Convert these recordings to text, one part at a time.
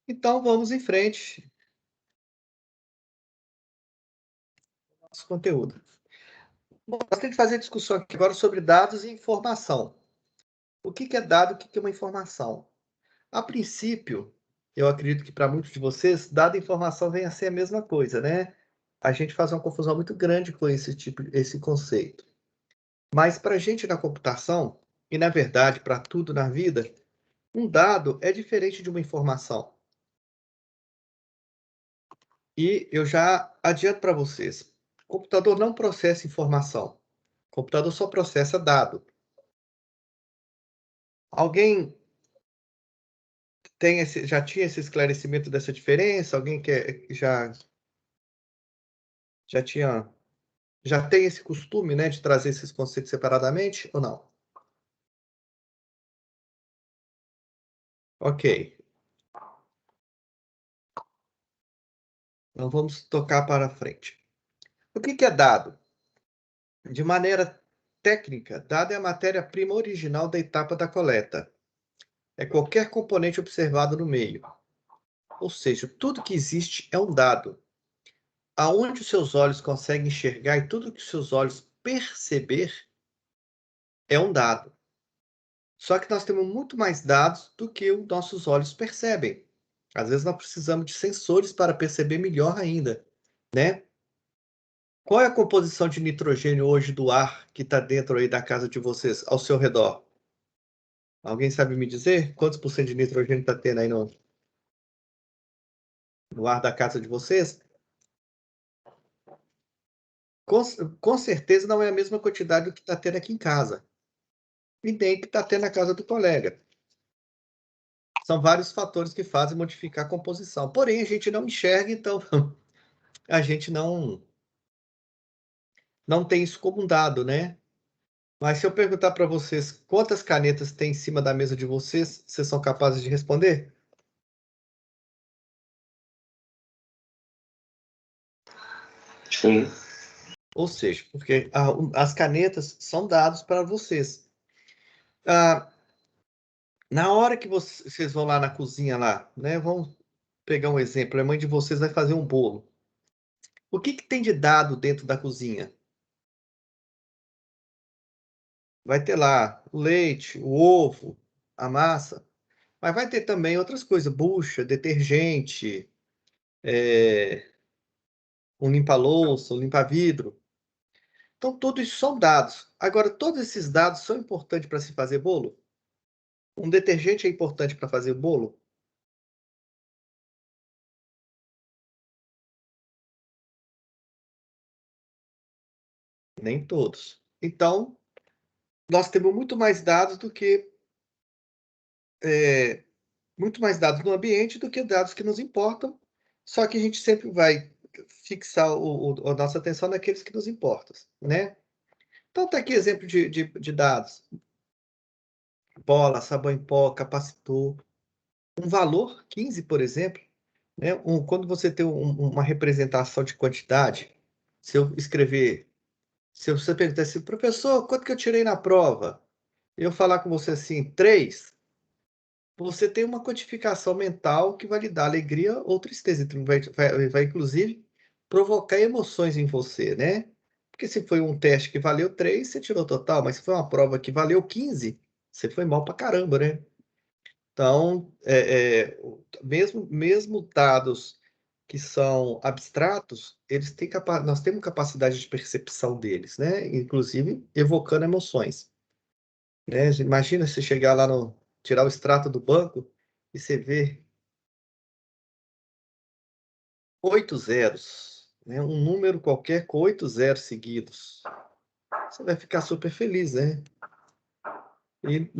Então vamos em frente, nosso conteúdo. Bom, nós temos que fazer discussão aqui agora sobre dados e informação. O que que é dado, o que que é uma informação? A princípio, eu acredito que para muitos de vocês, dado e informação vem a ser a mesma coisa, né? A gente faz uma confusão muito grande com esse conceito. Mas para a gente na computação, e na verdade para tudo na vida, um dado é diferente de uma informação. E eu já adianto para vocês, o computador não processa informação, o computador só processa dado. Alguém já tinha esse esclarecimento dessa diferença? Alguém já tinha já tem esse costume, né, de trazer esses conceitos separadamente ou não? Ok, então vamos tocar para frente. O que que é dado? De maneira técnica, dado é a matéria-prima original da etapa da coleta. É qualquer componente observado no meio. Ou seja, tudo que existe é um dado. Aonde os seus olhos conseguem enxergar e tudo que os seus olhos perceber é um dado. Só que nós temos muito mais dados do que os nossos olhos percebem. Às vezes nós precisamos de sensores para perceber melhor ainda, né? Qual é a composição de nitrogênio hoje do ar que está dentro aí da casa de vocês, ao seu redor? Alguém sabe me dizer quantos por cento de nitrogênio está tendo aí no ar da casa de vocês? Com, com certeza não é a mesma quantidade do que está tendo aqui em casa. E nem que está tendo na casa do colega. São vários fatores que fazem modificar a composição. Porém, a gente não enxerga, então a gente não tem isso como um dado, né? Mas se eu perguntar para vocês quantas canetas tem em cima da mesa de vocês, vocês são capazes de responder? Sim. Ou seja, porque as canetas são dados para vocês. Ah, na hora que vocês vão lá na cozinha lá, né? Vamos pegar um exemplo. A mãe de vocês vai fazer um bolo. O que que tem de dado dentro da cozinha? Vai ter lá o leite, o ovo, a massa, mas vai ter também outras coisas, bucha, detergente, um limpa-louça, um limpa-vidro. Então, tudo isso são dados. Agora, todos esses dados são importantes para se fazer bolo? Um detergente é importante para fazer bolo? Nem todos. Então, nós temos é, muito mais dados no ambiente do que dados que nos importam, só que a gente sempre vai fixar a nossa atenção naqueles que nos importam, né? Então, tá aqui exemplo de dados: bola, sabão em pó, capacitor. Um valor 15, por exemplo, né? Quando você tem uma representação de quantidade, se eu escrever, se você perguntar assim, professor, quanto que eu tirei na prova? Eu falar com você assim, 3, você tem uma quantificação mental que vai lhe dar alegria ou tristeza. Então, vai inclusive provocar emoções em você, né? Porque se foi um teste que valeu 3, você tirou total, mas se foi uma prova que valeu 15, você foi mal pra caramba, né? Então, mesmo dados que são abstratos, nós temos capacidade de percepção deles, né? Inclusive evocando emoções, né? Imagina você chegar lá tirar o extrato do banco e você vê 8 zeros, né? Um número qualquer com 8 zeros seguidos. Você vai ficar super feliz, né? E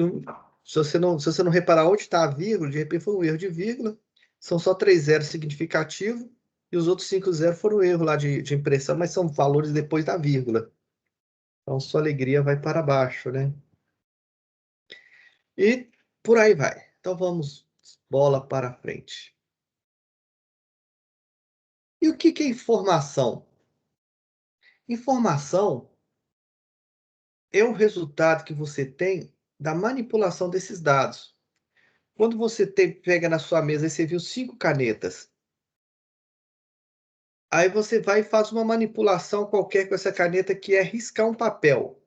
se você não reparar onde está a vírgula, de repente foi um erro de vírgula, são só 3 zeros significativos e os outros 5 zeros foram erro lá de impressão, mas são valores depois da vírgula. Então sua alegria vai para baixo, né? E por aí vai. Então vamos bola para frente. E o que que é informação? Informação é o resultado que você tem da manipulação desses dados. Quando você pega na sua mesa e você viu 5 canetas, aí você vai e faz uma manipulação qualquer com essa caneta, que é riscar um papel.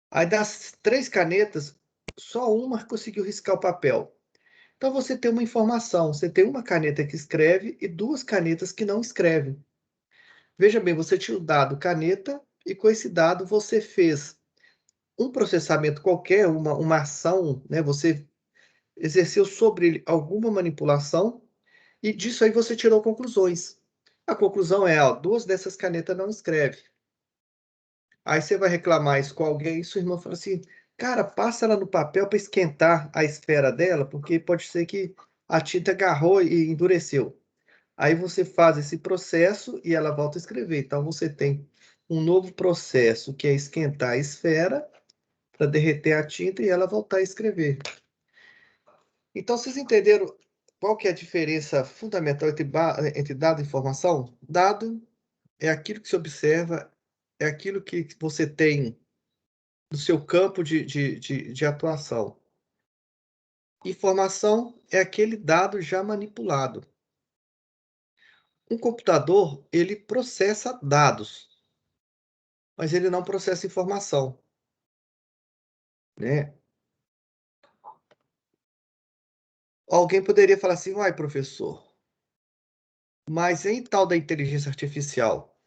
Aí das 3 canetas, só uma conseguiu riscar o papel. Então você tem uma informação, você tem uma caneta que escreve e 2 canetas que não escrevem. Veja bem, você tinha o dado caneta e com esse dado você fez um processamento qualquer, uma ação, né, você exerceu sobre ele alguma manipulação e disso aí você tirou conclusões. A conclusão é, ó, 2 dessas canetas não escreve. Aí você vai reclamar isso com alguém e sua irmã fala assim: "Cara, passa ela no papel para esquentar a esfera dela, porque pode ser que a tinta agarrou e endureceu". Aí você faz esse processo e ela volta a escrever. Então você tem um novo processo, que é esquentar a esfera para derreter a tinta e ela voltar a escrever. Então vocês entenderam qual que é a diferença fundamental entre dado e informação? Dado é aquilo que se observa, é aquilo que você tem no seu campo de atuação. Informação é aquele dado já manipulado. Um computador, ele processa dados, mas ele não processa informação, né? Alguém poderia falar assim: "Uai, professor, mas em tal da inteligência artificial,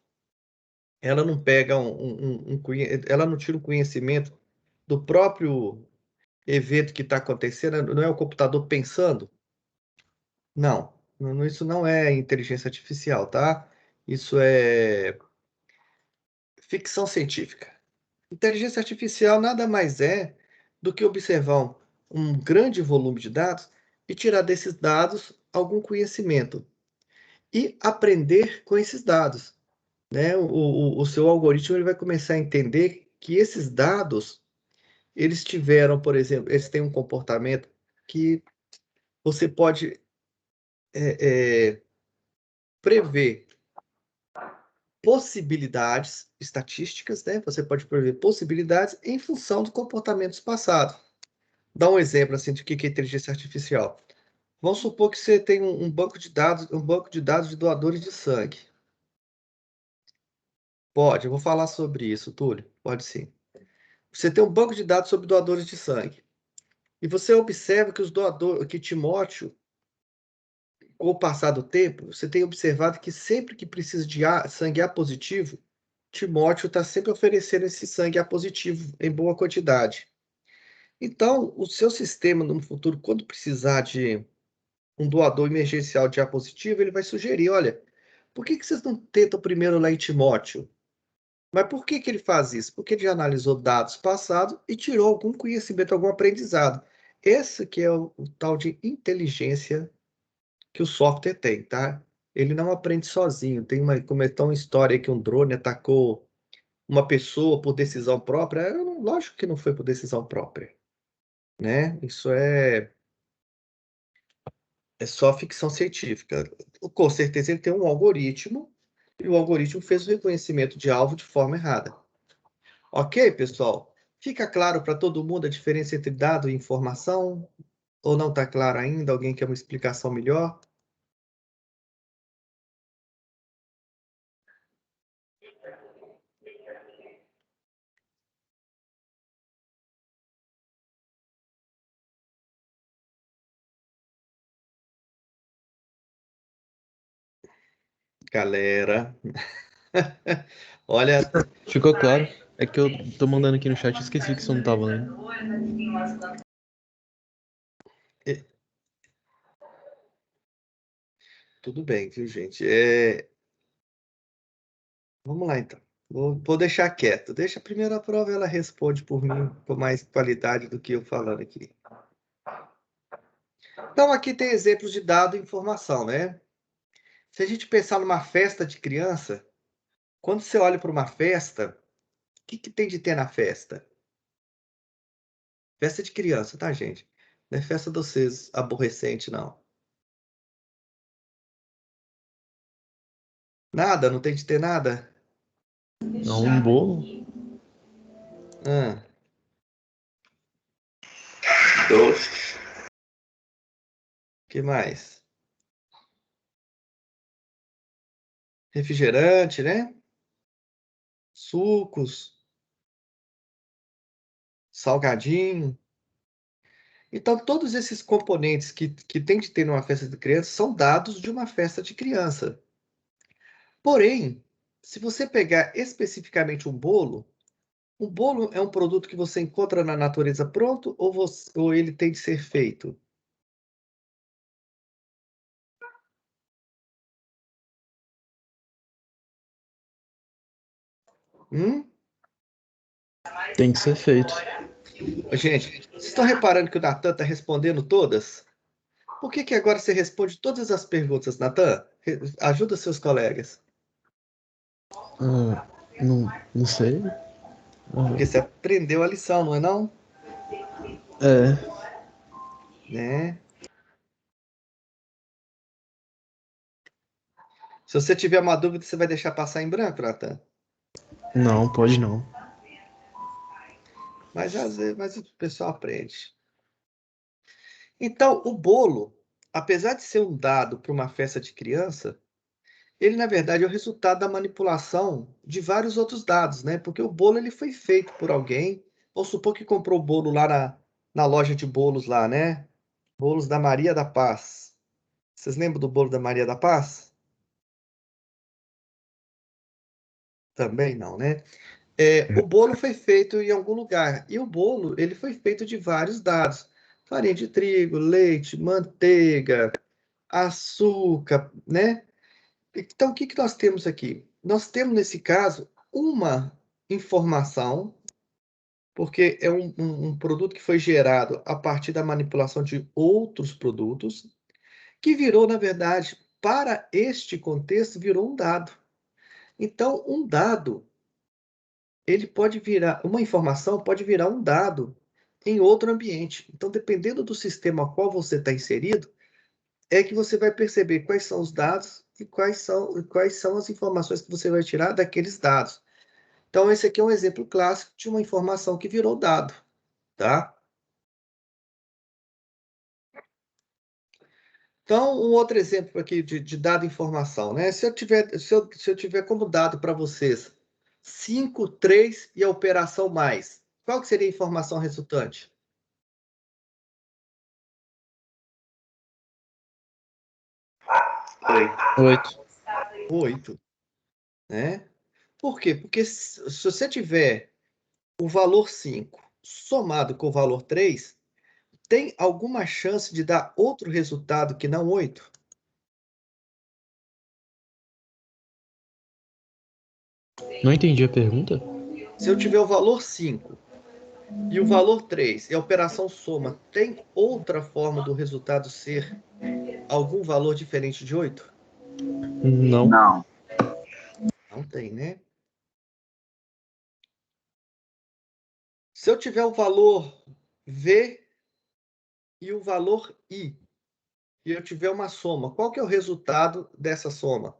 ela não pega ela não tira um conhecimento do próprio evento que está acontecendo, não é o computador pensando?". Não, isso não é inteligência artificial, tá? Isso é ficção científica. Inteligência artificial nada mais é do que observar um grande volume de dados e tirar desses dados algum conhecimento e aprender com esses dados, né? O seu algoritmo ele vai começar a entender que esses dados, eles tiveram, por exemplo, eles têm um comportamento que você pode prever possibilidades estatísticas, né? Você pode prever possibilidades em função dos comportamentos passados. Dá um exemplo assim de que é inteligência artificial. Vamos supor que você tem um banco de dados de doadores de sangue. Pode, eu vou falar sobre isso, Túlio. Pode sim. Você tem um banco de dados sobre doadores de sangue. E você observa que que Timóteo, com o passar do tempo, você tem observado que sempre que precisa de sangue A positivo, Timóteo está sempre oferecendo esse sangue A positivo em boa quantidade. Então, o seu sistema, no futuro, quando precisar de um doador emergencial de A positivo, ele vai sugerir: olha, por que vocês não tentam primeiro lá em Timóteo? Mas por que ele faz isso? Porque ele já analisou dados passados e tirou algum conhecimento, algum aprendizado. Esse que é o tal de inteligência que o software tem, tá? Ele não aprende sozinho. Comentou uma história que um drone atacou uma pessoa por decisão própria. Lógico que não foi por decisão própria, né? Isso é só ficção científica. Com certeza ele tem um algoritmo e o algoritmo fez o reconhecimento de alvo de forma errada. Ok, pessoal? Fica claro para todo mundo a diferença entre dado e informação? Ou não está claro ainda? Alguém quer uma explicação melhor? Galera, olha, Ficou claro. É que eu tô mandando aqui no chat e esqueci que você não tava lendo. tudo bem, viu, gente? Vamos lá, então. Vou deixar quieto. Deixa a primeira prova, ela responde por mim com mais qualidade do que eu falando aqui. Então, aqui tem exemplos de dado e informação, né? Se a gente pensar numa festa de criança, quando você olha para uma festa, o que tem de ter na festa? Festa de criança, tá, gente? Não é festa de vocês aborrecente, não. Nada? Não tem de ter nada? Não, um bolo? Ah, Doce. que mais? Refrigerante, né? Sucos, salgadinho. Então, todos esses componentes que tem de ter numa festa de criança são dados de uma festa de criança. Porém, se você pegar especificamente um bolo é um produto que você encontra na natureza pronto ou ele tem de ser feito? Hum? Tem que ser feito. Gente, vocês estão reparando que o Natan está respondendo todas? Por que agora você responde todas as perguntas, Natan? Ajuda seus colegas. Não sei. Porque você aprendeu a lição, não é não? É. Né? Se você tiver uma dúvida, você vai deixar passar em branco, Natan? Não, pode não. Mas às vezes, mas o pessoal aprende. Então, o bolo, apesar de ser um dado para uma festa de criança, ele na verdade é o resultado da manipulação de vários outros dados, né? Porque o bolo ele foi feito por alguém. Vamos supor que comprou o bolo lá na loja de bolos lá, né? Bolos da Maria da Paz. Vocês lembram do bolo da Maria da Paz? Também não, né? O bolo foi feito em algum lugar. E o bolo, ele foi feito de vários dados. Farinha de trigo, leite, manteiga, açúcar, né? Então, o que nós temos aqui? Nós temos, nesse caso, uma informação, porque é um produto que foi gerado a partir da manipulação de outros produtos, que virou, na verdade, para este contexto, virou um dado. Então, um dado, ele pode virar, uma informação pode virar um dado em outro ambiente. Então, dependendo do sistema a qual você está inserido, é que você vai perceber quais são os dados e quais são as informações que você vai tirar daqueles dados. Então, esse aqui é um exemplo clássico de uma informação que virou dado, tá? Então, um outro exemplo aqui de dado e informação, né? Se eu tiver como dado para vocês 5, 3 e a operação mais, qual que seria a informação resultante? 8. 8, né? Por quê? Porque se você tiver o valor 5 somado com o valor 3, tem alguma chance de dar outro resultado que não 8? Não entendi a pergunta? Se eu tiver o valor 5 e o valor 3 e a operação soma, tem outra forma do resultado ser algum valor diferente de 8? Não. Não tem, né? Se eu tiver o valor V e o valor I, e eu tiver uma soma, qual que é o resultado dessa soma?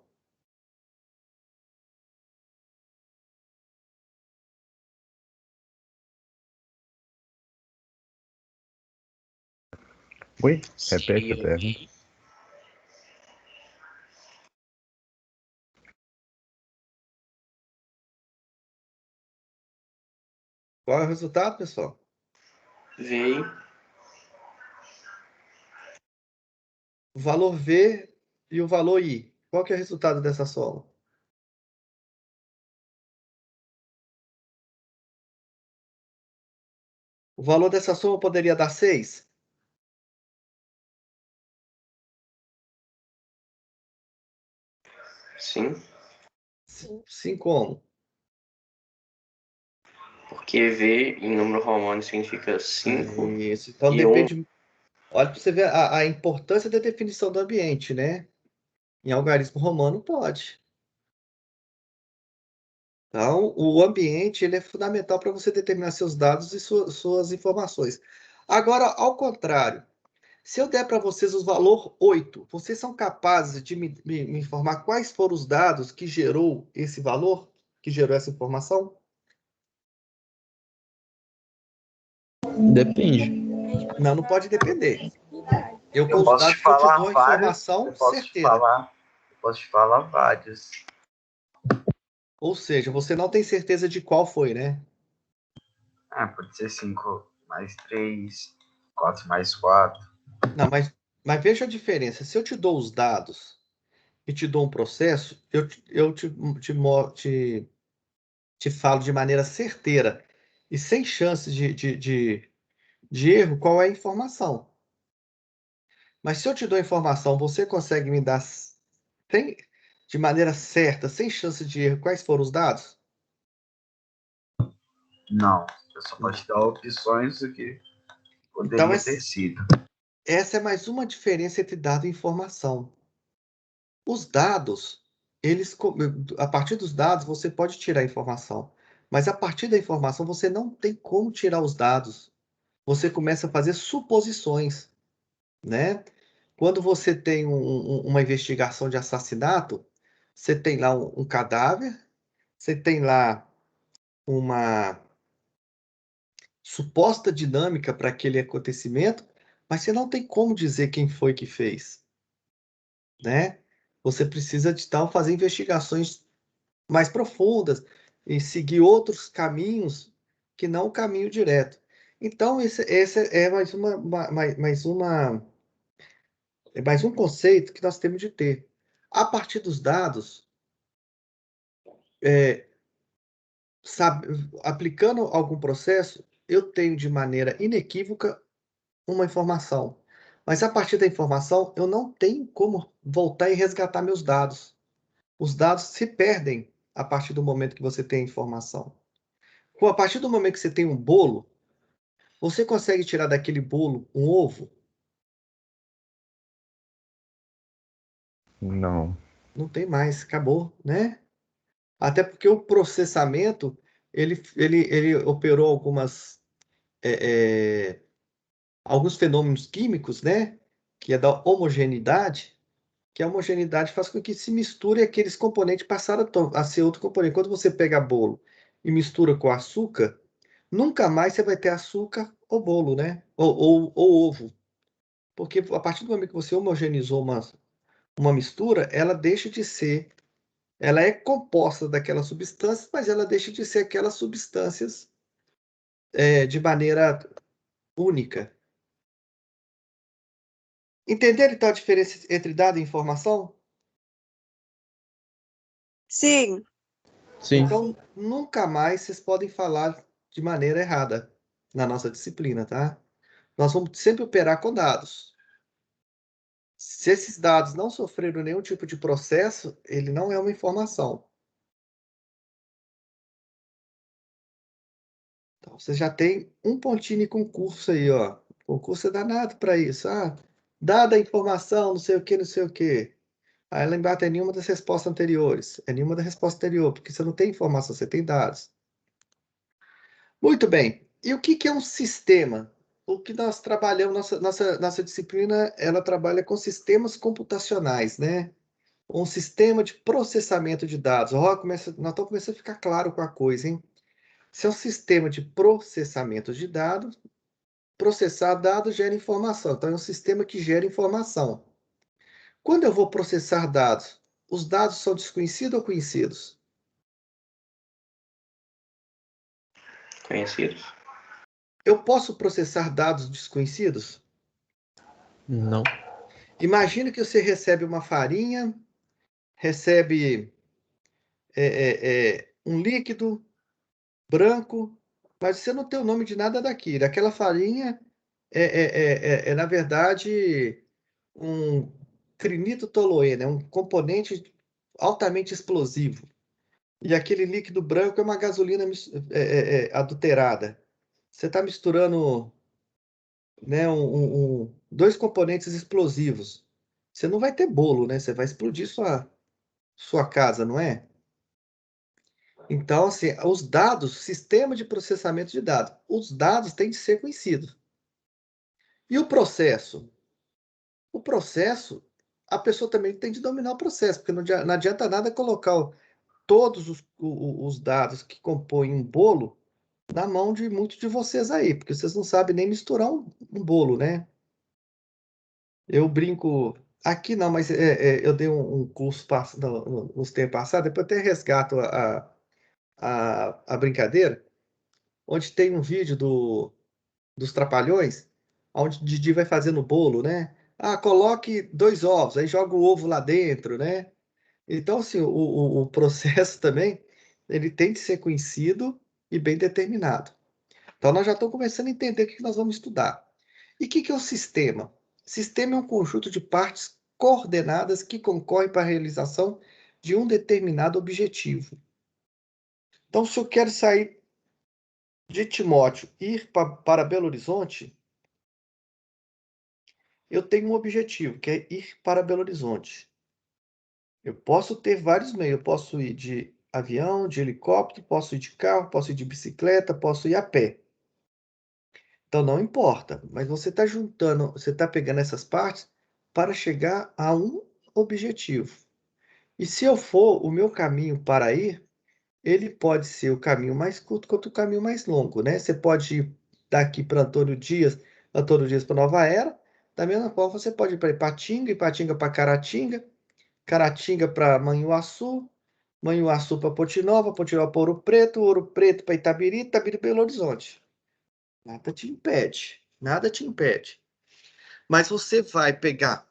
Oi? Repete a pergunta. Qual é o resultado, pessoal? V. O valor V e o valor I. Qual que é o resultado dessa soma? O valor dessa soma poderia dar 6? Sim. Sim, como? Porque V em número romano significa 5 Isso. Então e 1. depende. Olha para você ver a importância da definição do ambiente, né? Em algarismo romano pode. Então, o ambiente ele é fundamental para você determinar seus dados e suas informações. Agora, ao contrário, se eu der para vocês o valor 8, vocês são capazes de me informar quais foram os dados que gerou esse valor, que gerou essa informação? Depende. Não, não pode depender. Eu com Eu os posso dados te que eu te falar dou a vários. informação Eu posso te certeira. falar. Eu posso te falar vários. Ou seja, você não tem certeza de qual foi, né? Ah, pode ser 5 mais 3, 4 mais 4. Não, mas veja a diferença. Se eu te dou os dados e te dou um processo, eu te falo de maneira certeira e sem chances de erro qual é a informação. Mas se eu te dou a informação, você consegue me dar de maneira certa, sem chance de erro, quais foram os dados? Não. Eu só posso te dar opções do que Então, poderia ter sido. essa é mais uma diferença entre dado e informação. Os dados, a partir dos dados, você pode tirar a informação. Mas a partir da informação, você não tem como tirar os dados. Você começa a fazer suposições, né? Quando você tem uma investigação de assassinato, você tem lá um cadáver, você tem lá uma suposta dinâmica para aquele acontecimento, mas você não tem como dizer quem foi que fez, né? Você precisa de tal fazer investigações mais profundas e seguir outros caminhos que não o caminho direto. Então, esse é mais um conceito que nós temos de ter. A partir dos dados, sabe, aplicando algum processo, eu tenho de maneira inequívoca uma informação. Mas a partir da informação, eu não tenho como voltar e resgatar meus dados. Os dados se perdem a partir do momento que você tem a informação. A partir do momento que você tem um bolo, você consegue tirar daquele bolo um ovo? Não. Não tem mais, acabou, né? Até porque o processamento, ele operou alguns fenômenos químicos, né? Que é da homogeneidade, que a homogeneidade faz com que se misture aqueles componentes passaram a ser outro componente. Quando você pega bolo e mistura com açúcar, nunca mais você vai ter açúcar ou bolo, né? Ou ovo. Porque a partir do momento que você homogeneizou uma mistura, ela deixa de ser, ela é composta daquelas substâncias, mas ela deixa de ser aquelas substâncias de maneira única. Entenderam então a diferença entre dado e informação? Sim. Sim. Então, nunca mais vocês podem falar de maneira errada na nossa disciplina, tá? Nós vamos sempre operar com dados. Se esses dados não sofreram nenhum tipo de processo, ele não é uma informação. Então, você já tem um pontinho em concurso aí, ó. Concurso é danado para isso. Ah, dada a informação, não sei o que, não sei o que. Aí ela embate em nenhuma das respostas anteriores. É nenhuma da resposta anterior, porque você não tem informação, você tem dados. Muito bem. E o que é um sistema? O que nós trabalhamos, nossa disciplina, ela trabalha com sistemas computacionais, né? Um sistema de processamento de dados. Ó, nós estamos começando a ficar claro com a coisa, hein? Se é um sistema de processamento de dados, processar dados gera informação. Então, é um sistema que gera informação. Quando eu vou processar dados, os dados são desconhecidos ou conhecidos? Conhecidos? Eu posso processar dados desconhecidos? Não. Imagina que você recebe uma farinha, recebe um líquido branco, mas você não tem o nome de nada daquilo. Aquela farinha na verdade, um trinitotolueno, é um componente altamente explosivo. E aquele líquido branco é uma gasolina adulterada. Você está misturando, né, dois componentes explosivos. Você não vai ter bolo, né? Você vai explodir sua casa, não é? Então, assim, os dados, sistema de processamento de dados, os dados têm de ser conhecidos. E o processo? O processo, a pessoa também tem de dominar o processo, porque não adianta nada colocar todos os dados que compõem um bolo na mão de muitos de vocês aí, porque vocês não sabem nem misturar um bolo, né? Eu brinco. Aqui não, mas eu dei um curso nos tempos passados, depois até resgato a brincadeira, onde tem um vídeo dos Trapalhões, onde o Didi vai fazendo bolo, né? Ah, coloque 2 ovos, aí joga o ovo lá dentro, né? Então, assim, o processo também, ele tem que ser conhecido e bem determinado. Então, nós já estamos começando a entender o que nós vamos estudar. E o que é o sistema? Sistema é um conjunto de partes coordenadas que concorrem para a realização de um determinado objetivo. Então, se eu quero sair de Timóteo e ir para Belo Horizonte, eu tenho um objetivo, que é ir para Belo Horizonte. Eu posso ter vários meios. Eu posso ir de avião, de helicóptero, posso ir de carro, posso ir de bicicleta, posso ir a pé. Então não importa, mas você está juntando, você está pegando essas partes para chegar a um objetivo. E se eu for o meu caminho para ir, ele pode ser o caminho mais curto quanto o caminho mais longo, né? Você pode ir daqui para Antônio Dias para Nova Era, da mesma forma você pode ir para Ipatinga, Ipatinga para Caratinga, Caratinga para Manhuaçu, Manhuaçu para Ponte Nova para Ouro Preto para Itabiri, Itabiri para Belo Horizonte. Nada te impede, nada te impede. Mas você vai pegar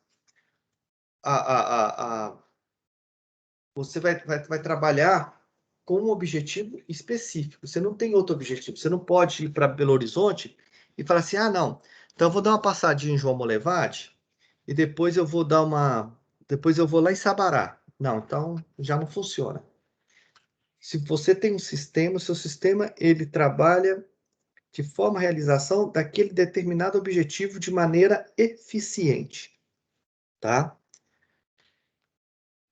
você vai trabalhar com um objetivo específico. Você não tem outro objetivo. Você não pode ir para Belo Horizonte e falar assim: ah, não, então eu vou dar uma passadinha em João Molevade e depois eu vou depois eu vou lá em Sabará. Não, então já não funciona. Se você tem um sistema, o seu sistema ele trabalha de forma à realização daquele determinado objetivo de maneira eficiente, tá?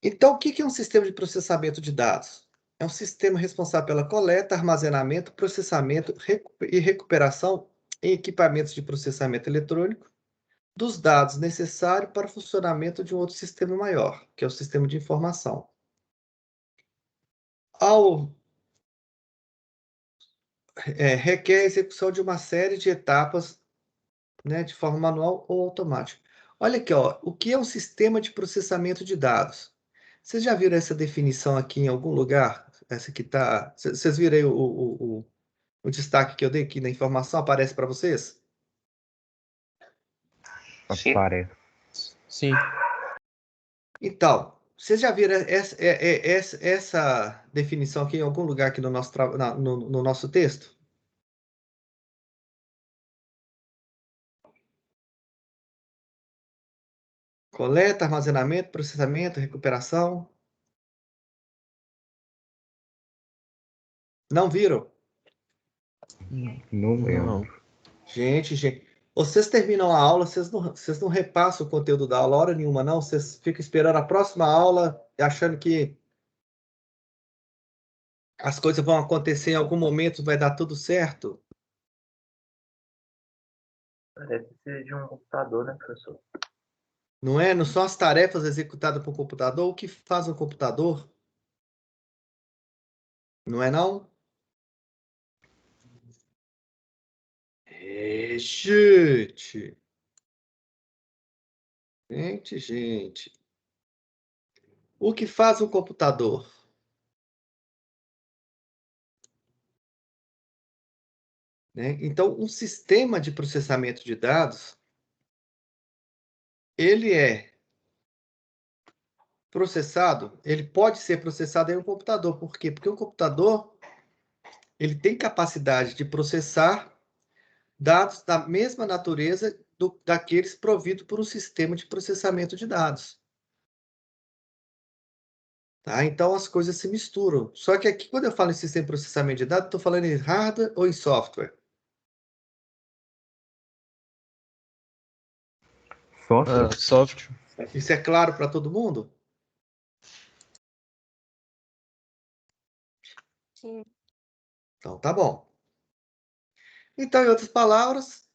Então, o que é um sistema de processamento de dados? É um sistema responsável pela coleta, armazenamento, processamento e recuperação em equipamentos de processamento eletrônico dos dados necessários para o funcionamento de um outro sistema maior, que é o sistema de informação. Requer a execução de uma série de etapas, né, de forma manual ou automática. Olha aqui, ó, o que é um sistema de processamento de dados? Vocês já viram essa definição aqui em algum lugar? Essa que está. Vocês viram aí o destaque que eu dei aqui na informação? Aparece para vocês? Sim. Aparece. Sim. Então, vocês já viram essa definição aqui em algum lugar aqui no nosso texto? Coleta, armazenamento, processamento, recuperação. Não viram? Não lembro. Não. Gente, vocês terminam a aula, vocês não repassam o conteúdo da aula hora nenhuma, não? Vocês ficam esperando a próxima aula, achando que as coisas vão acontecer em algum momento, vai dar tudo certo? Parece ser de um computador, né, professor? Não é? Não são as tarefas executadas por computador? O que faz um computador? Não é, não? Gente! Gente. O que faz um computador? Né? Então, um sistema de processamento de dados, ele é processado, ele pode ser processado em um computador. Por quê? Porque o computador, ele tem capacidade de processar dados da mesma natureza daqueles providos por um sistema de processamento de dados. Tá? Então, as coisas se misturam. Só que aqui, quando eu falo em sistema de processamento de dados, estou falando em hardware ou em software? Software? Software. Isso é claro para todo mundo? Sim. Então, tá bom. Então, em outras palavras,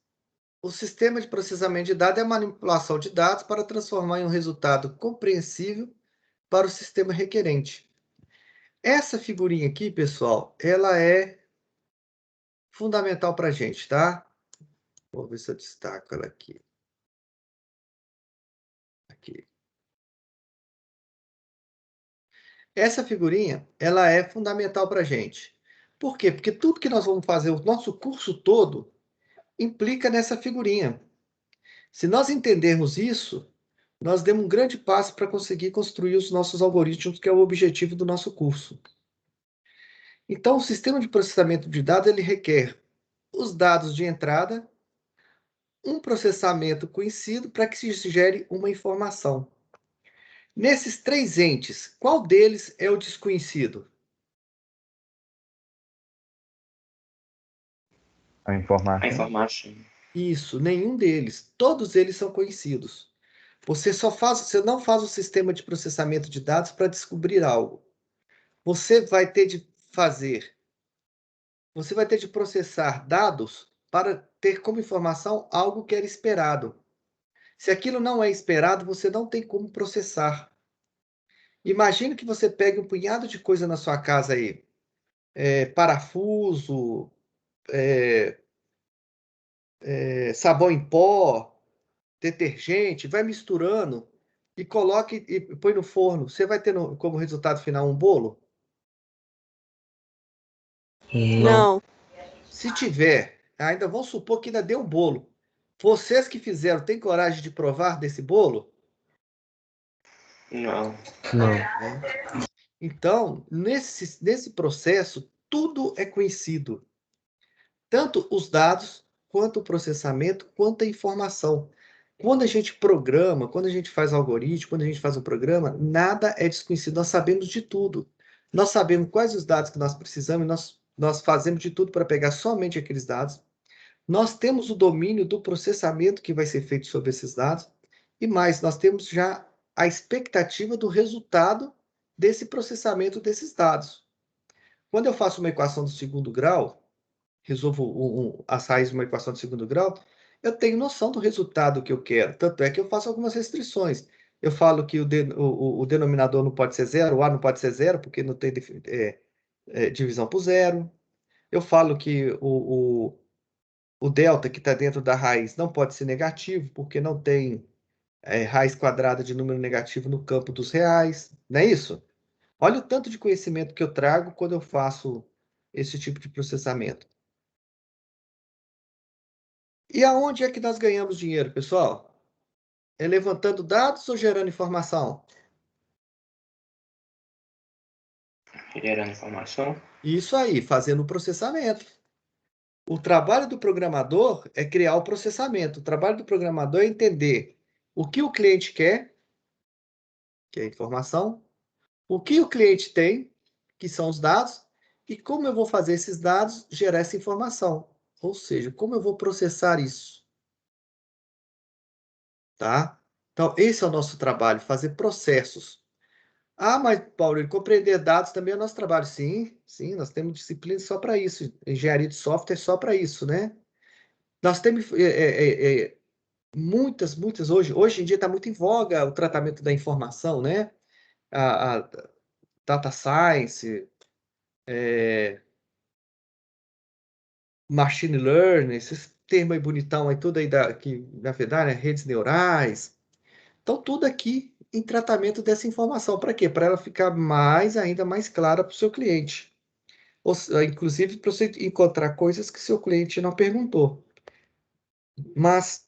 o sistema de processamento de dados é a manipulação de dados para transformar em um resultado compreensível para o sistema requerente. Essa figurinha aqui, pessoal, ela é fundamental para a gente, tá? Vou ver se eu destaco ela aqui. Essa figurinha, ela é fundamental para a gente. Por quê? Porque tudo que nós vamos fazer, o nosso curso todo, implica nessa figurinha. Se nós entendermos isso, nós demos um grande passo para conseguir construir os nossos algoritmos, que é o objetivo do nosso curso. Então, o sistema de processamento de dados, ele requer os dados de entrada, um processamento conhecido para que se gere uma informação. Nesses três entes, qual deles é o desconhecido? A A informação. informação. Isso, nenhum deles. Todos eles são conhecidos. Você não faz o sistema de processamento de dados para descobrir algo. Você vai ter de processar dados para ter como informação algo que era esperado. Se aquilo não é esperado, você não tem como processar. Imagine que você pegue um punhado de coisa na sua casa aí, parafuso, sabão em pó, detergente, vai misturando e coloque e põe no forno. Você vai ter como resultado final um bolo? Não. Se tiver, ainda vamos supor que ainda deu um bolo. Vocês que fizeram, têm coragem de provar desse bolo? Não. Não. Então, nesse processo, tudo é conhecido. Tanto os dados, quanto o processamento, quanto a informação. Quando a gente programa, quando a gente faz algoritmo, quando a gente faz um programa, nada é desconhecido. Nós sabemos de tudo. Nós sabemos quais os dados que nós precisamos, nós fazemos de tudo para pegar somente aqueles dados. Nós temos o domínio do processamento que vai ser feito sobre esses dados. E mais, nós temos já a expectativa do resultado desse processamento desses dados. Quando eu faço uma equação do segundo grau, resolvo as raízes de uma equação de segundo grau, eu tenho noção do resultado que eu quero. Tanto é que eu faço algumas restrições. Eu falo que o denominador não pode ser zero, o A não pode ser zero, porque não tem divisão por zero. Eu falo que o delta que está dentro da raiz não pode ser negativo, porque não tem raiz quadrada de número negativo no campo dos reais. Não é isso? Olha o tanto de conhecimento que eu trago quando eu faço esse tipo de processamento. E aonde é que nós ganhamos dinheiro, pessoal? É levantando dados ou gerando informação? Gerando informação. Isso aí, fazendo o processamento. O trabalho do programador é criar o processamento. O trabalho do programador é entender o que o cliente quer, que é a informação, o que o cliente tem, que são os dados, e como eu vou fazer esses dados gerar essa informação. Ou seja, como eu vou processar isso. Tá? Então, esse é o nosso trabalho, fazer processos. Ah, mas, Paulo, compreender dados também é o nosso trabalho. Sim, sim, nós temos disciplina só para isso. Engenharia de software só para isso, né? Nós temos muitas hoje em dia está muito em voga o tratamento da informação, né? A data science, machine learning, esses termos aí bonitão aí, tudo aí que, na verdade, redes neurais. Então, tudo aqui em tratamento dessa informação. Para quê? Para ela ficar ainda mais clara para o seu cliente. Inclusive, para você encontrar coisas que seu cliente não perguntou. Mas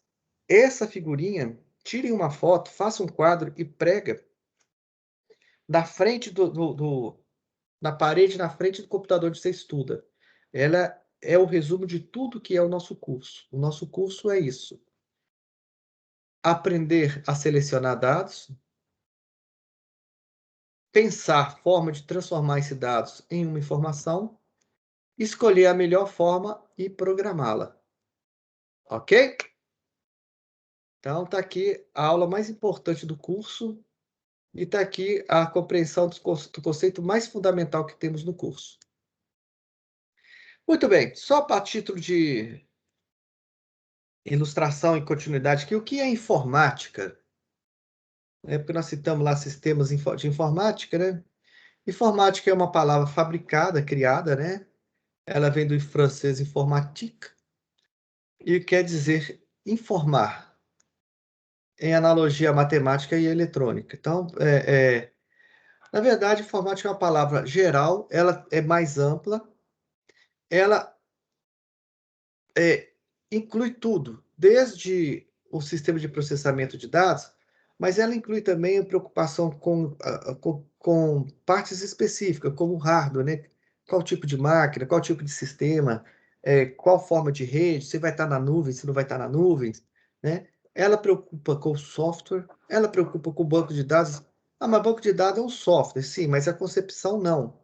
essa figurinha, tire uma foto, faça um quadro e prega na frente na parede, na frente do computador onde você estuda. Ela é o resumo de tudo que é o nosso curso. O nosso curso é isso. Aprender a selecionar dados, pensar forma de transformar esses dados em uma informação, escolher a melhor forma e programá-la. Ok? Então, está aqui a aula mais importante do curso e está aqui a compreensão do conceito mais fundamental que temos no curso. Muito bem, só para título de ilustração e continuidade aqui, o que é informática? Porque nós citamos lá sistemas de informática, né? Informática é uma palavra fabricada, criada, né? Ela vem do francês informatique e quer dizer informar, em analogia à matemática e eletrônica. Então, Na verdade, informática é uma palavra geral, ela é mais ampla, ela inclui tudo, desde o sistema de processamento de dados, mas ela inclui também a preocupação com partes específicas, como o hardware, né? Qual tipo de máquina, qual tipo de sistema, qual forma de rede, se vai estar na nuvem, se não vai estar na nuvem, né? Ela preocupa com o software, ela preocupa com o banco de dados. Ah, mas banco de dados é um software, sim, mas a concepção não,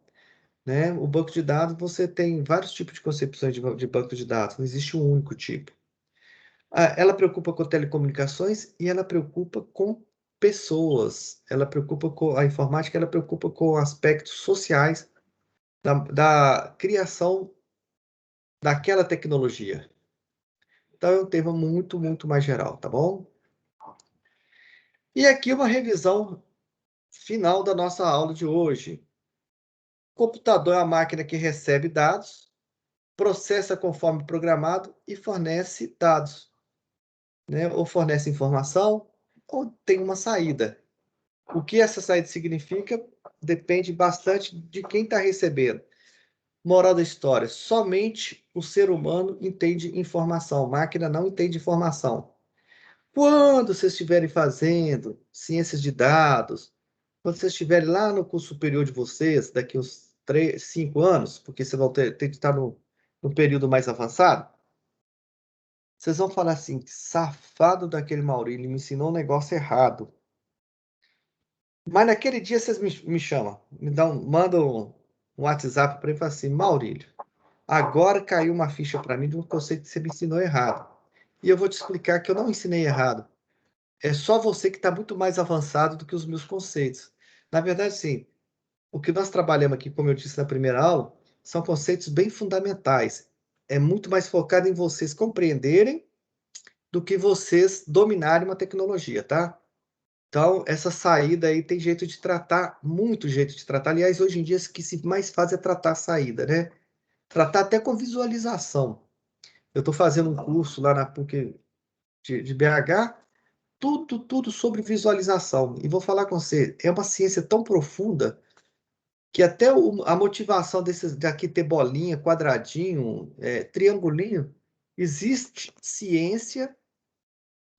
né? O banco de dados, você tem vários tipos de concepções de banco de dados, não existe um único tipo. Ela preocupa com telecomunicações e ela preocupa com pessoas. Ela preocupa com a informática, ela preocupa com aspectos sociais da criação daquela tecnologia. Então, é um tema muito, muito mais geral, tá bom? E aqui uma revisão final da nossa aula de hoje. O computador é uma máquina que recebe dados, processa conforme programado e fornece dados, né? Ou fornece informação, ou tem uma saída. O que essa saída significa depende bastante de quem está recebendo. Moral da história: somente o ser humano entende informação, máquina não entende informação. Quando vocês estiverem fazendo ciências de dados, quando vocês estiverem lá no curso superior de vocês, daqui uns 5 anos, porque vocês vão ter que estar no período mais avançado, vocês vão falar assim: safado daquele Maurílio, ele me ensinou um negócio errado. Mas naquele dia vocês me chamam, mandam um WhatsApp para mim e falam assim: Maurílio, agora caiu uma ficha para mim de um conceito que você me ensinou errado. E eu vou te explicar que eu não ensinei errado. É só você que está muito mais avançado do que os meus conceitos. Na verdade, sim, o que nós trabalhamos aqui, como eu disse na primeira aula, são conceitos bem fundamentais. É muito mais focado em vocês compreenderem do que vocês dominarem uma tecnologia, tá? Então, essa saída aí tem jeito de tratar, muito jeito de tratar. Aliás, hoje em dia, o que se mais faz é tratar a saída, né? Tratar até com visualização. Eu estou fazendo um curso lá na PUC de BH, tudo sobre visualização. E vou falar com você, é uma ciência tão profunda que até a motivação desses daqui ter bolinha, quadradinho, triangulinho, existe ciência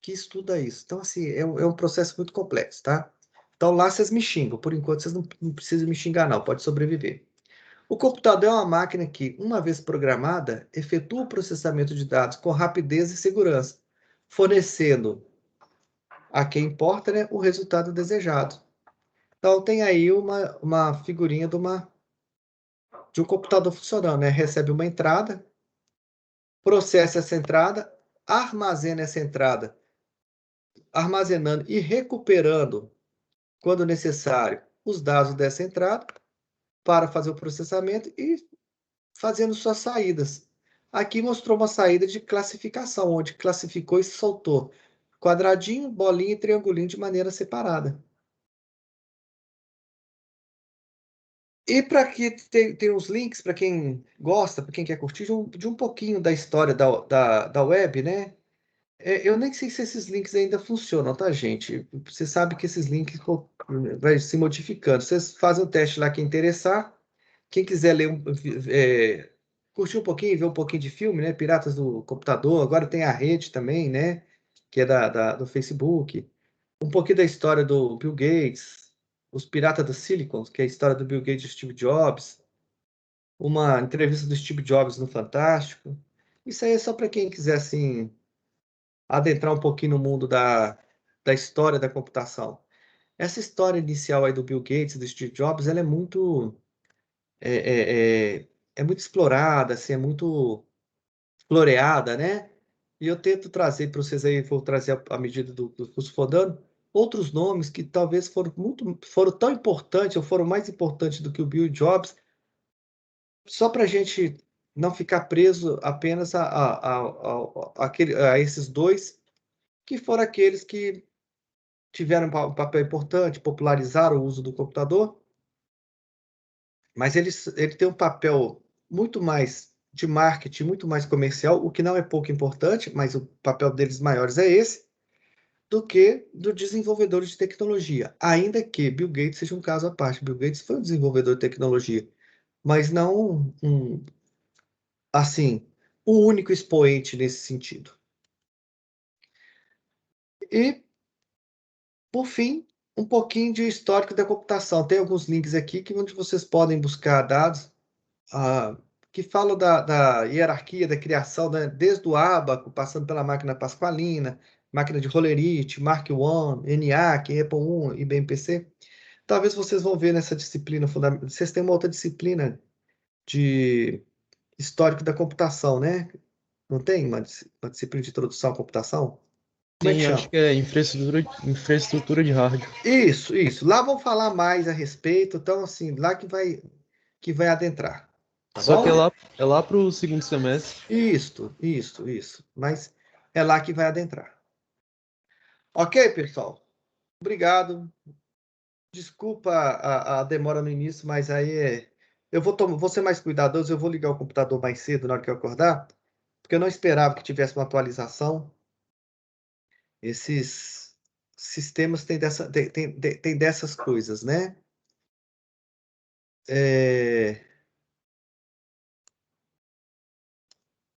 que estuda isso. Então, assim, é um processo muito complexo, tá? Então, lá vocês me xingam. Por enquanto, vocês não precisam me xingar, não. Pode sobreviver. O computador é uma máquina que, uma vez programada, efetua o processamento de dados com rapidez e segurança, fornecendo a quem importa, né, o resultado desejado. Então, tem aí uma figurinha de um computador funcionando, né? Recebe uma entrada, processa essa entrada, armazena essa entrada, armazenando e recuperando, quando necessário, os dados dessa entrada para fazer o processamento e fazendo suas saídas. Aqui mostrou uma saída de classificação, onde classificou e soltou quadradinho, bolinha e triangulinho de maneira separada. E para que tem uns links para quem gosta, para quem quer curtir, de um pouquinho da história da web, né? Eu nem sei se esses links ainda funcionam, tá, gente? Você sabe que esses links vai se modificando. Vocês fazem um teste lá, quem interessar. Quem quiser ler, curtir um pouquinho, ver um pouquinho de filme, né? Piratas do Computador. Agora tem a rede também, né? Que é do Facebook. Um pouquinho da história do Bill Gates. Os Piratas do Silicon, que é a história do Bill Gates e Steve Jobs. Uma entrevista do Steve Jobs no Fantástico. Isso aí é só para quem quiser, assim, adentrar um pouquinho no mundo da história da computação. Essa história inicial aí do Bill Gates e do Steve Jobs, ela é muito explorada, assim, é muito floreada, né? E eu tento trazer para vocês aí, vou trazer à medida do curso for dando, outros nomes que talvez foram tão importantes, ou foram mais importantes do que o Bill Jobs, só para a gente não ficar preso apenas a esses dois, que foram aqueles que tiveram um papel importante, popularizaram o uso do computador, mas ele tem um papel muito mais de marketing, muito mais comercial, o que não é pouco importante, mas o papel deles maiores é esse. do que do desenvolvedor de tecnologia, ainda que Bill Gates seja um caso à parte. Bill Gates foi um desenvolvedor de tecnologia, mas não assim, o único expoente nesse sentido. E, por fim, um pouquinho de histórico da computação. Tem alguns links aqui onde vocês podem buscar dados que falam da hierarquia da criação, né? Desde o ábaco, passando pela máquina pascualina, máquina de Hollerith, Mark I, ENIAC, Apple I, IBM PC. Talvez vocês vão ver nessa disciplina fundamental. Vocês têm uma outra disciplina de histórico da computação, né? Não tem uma disciplina de introdução à computação? Como é que Sim, chama? acho que é infraestrutura de hardware. Isso. Lá vão falar mais a respeito, então assim, lá que vai adentrar. Tá Só bom? que é lá pro segundo semestre. Isso. Mas é lá que vai adentrar. Ok, pessoal? Obrigado. Desculpa a demora no início, mas aí eu vou ser mais cuidadoso, eu vou ligar o computador mais cedo na hora que eu acordar, porque eu não esperava que tivesse uma atualização. Esses sistemas têm dessas coisas, né?